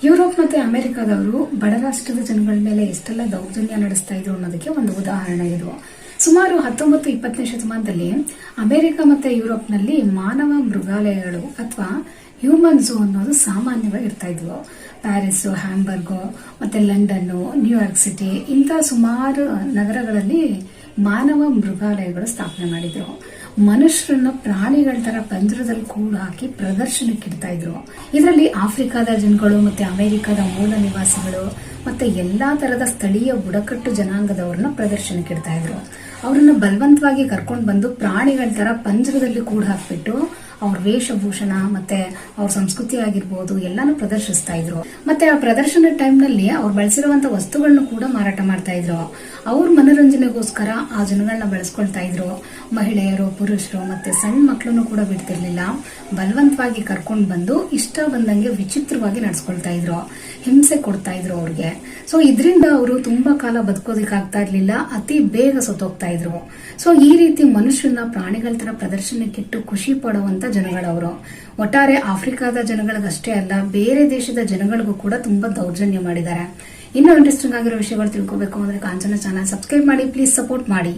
Europe ಮತ್ತೆ ಅಮೆರಿಕಾದವರು ಬಡ ರಾಷ್ಟ್ರದ ಜನಗಳ ಮೇಲೆ ಎಷ್ಟೆಲ್ಲ ದೌರ್ಜನ್ಯ ನಡೆಸ್ತಾ ಇದ್ರು ಅನ್ನೋದಕ್ಕೆ ಒಂದು ಉದಾಹರಣೆ ಇದು. ಸುಮಾರು 19-20ನೇ ಶತಮಾನದಲ್ಲಿ ಅಮೆರಿಕ ಮತ್ತೆ ಯುರೋಪ್ನಲ್ಲಿ ಮಾನವ ಮೃಗಾಲಯಗಳು ಅಥವಾ ಹ್ಯೂಮನ್ ಝೂ ಅನ್ನೋದು ಸಾಮಾನ್ಯವಾಗಿ ಇರ್ತಾ ಇದ್ವು. ಪ್ಯಾರಿಸ್, ಹ್ಯಾಂಬರ್ಗ್ ಮತ್ತೆ ಲಂಡನ್, ನ್ಯೂಯಾರ್ಕ್ ಸಿಟಿ ಇಂಥ ಸುಮಾರು ನಗರಗಳಲ್ಲಿ ಮಾನವ ಮೃಗಾಲಯಗಳು ಸ್ಥಾಪನೆ ಮಾಡಿದ್ರು. ಮನುಷ್ಯರನ್ನ ಪ್ರಾಣಿಗಳ ತರ ಪಂಜರದಲ್ಲಿ ಕೂಡ ಹಾಕಿ ಪ್ರದರ್ಶನಕ್ಕೆ ಇಡ್ತಾ ಇದ್ರು. ಇದರಲ್ಲಿ ಆಫ್ರಿಕಾದ ಜನಗಳು ಮತ್ತೆ ಅಮೆರಿಕದ ಮೂಲ ನಿವಾಸಿಗಳು ಮತ್ತೆ ಎಲ್ಲಾ ತರದ ಸ್ಥಳೀಯ ಬುಡಕಟ್ಟು ಜನಾಂಗದವರನ್ನ ಪ್ರದರ್ಶನಕ್ಕೆ ಇಡ್ತಾ ಇದ್ರು. ಅವರನ್ನ ಬಲವಂತವಾಗಿ ಕರ್ಕೊಂಡು ಬಂದು ಪ್ರಾಣಿಗಳ ತರ ಪಂಜರದಲ್ಲಿ ಕೂಡ ಹಾಕ್ಬಿಟ್ಟು ಅವ್ರ ವೇಷಭೂಷಣ ಮತ್ತೆ ಅವ್ರ ಸಂಸ್ಕೃತಿ ಆಗಿರ್ಬೋದು ಎಲ್ಲಾನು ಪ್ರದರ್ಶಿಸ್ತಾ ಇದ್ರು. ಮತ್ತೆ ಆ ಪ್ರದರ್ಶನ ಟೈಮ್ ನಲ್ಲಿ ಅವ್ರು ಬಳಸಿರುವಂತ ವಸ್ತುಗಳನ್ನ ಕೂಡ ಮಾರಾಟ ಮಾಡ್ತಾ ಇದ್ರು. ಅವ್ರ ಮನೋರಂಜನೆಗೋಸ್ಕರ ಆ ಜನಗಳನ್ನ ಬೆಳೆಸ್ಕೊಳ್ತಾ ಇದ್ರು. ಮಹಿಳೆಯರು, ಪುರುಷರು ಮತ್ತೆ ಸಣ್ಣ ಮಕ್ಕಳನ್ನು ಕೂಡ ಬಿಡ್ತಿರ್ಲಿಲ್ಲ. ಬಲವಂತವಾಗಿ ಕರ್ಕೊಂಡು ಬಂದು ಇಷ್ಟ ಬಂದಂಗೆ ವಿಚಿತ್ರವಾಗಿ ನಡ್ಸ್ಕೊಳ್ತಾ ಇದ್ರು, ಹಿಂಸೆ ಕೊಡ್ತಾ ಇದ್ರು ಅವ್ರಿಗೆ. ಸೊ ಇದರಿಂದ ಅವರು ತುಂಬಾ ಕಾಲ ಬದುಕೋದಿಕ್ಕಾಗ್ತಾ ಇರ್ಲಿಲ್ಲ, ಅತಿ ಬೇಗ ಸತ್ತೋಗ್ತಾ ಇದ್ರು. ಸೊ ಈ ರೀತಿ ಮನುಷ್ಯನ ಪ್ರಾಣಿಗಳ ತರ ಪ್ರದರ್ಶನಕ್ಕಿಟ್ಟು ಖುಷಿ ಪಡುವಂತ ಜನಗಳವರು. ಒಟ್ಟಾರೆ ಆಫ್ರಿಕಾದ ಜನಗಳಿಗಷ್ಟೇ ಅಲ್ಲ, ಬೇರೆ ದೇಶದ ಜನಗಳಿಗೂ ಕೂಡ ತುಂಬಾ ದೌರ್ಜನ್ಯ ಮಾಡಿದ್ದಾರೆ. ಇನ್ನೂ ಇಂಟ್ರೆಸ್ಟಿಂಗ್ ಆಗಿರೋ ವಿಷಯಗಳು ತಿಳ್ಕೋಬೇಕು ಅಂದ್ರೆ ಕಾಂಚನ ಚಾನಲ್ ಸಬ್ಸ್ಕ್ರೈಬ್ ಮಾಡಿ, ಪ್ಲೀಸ್ ಸಪೋರ್ಟ್ ಮಾಡಿ.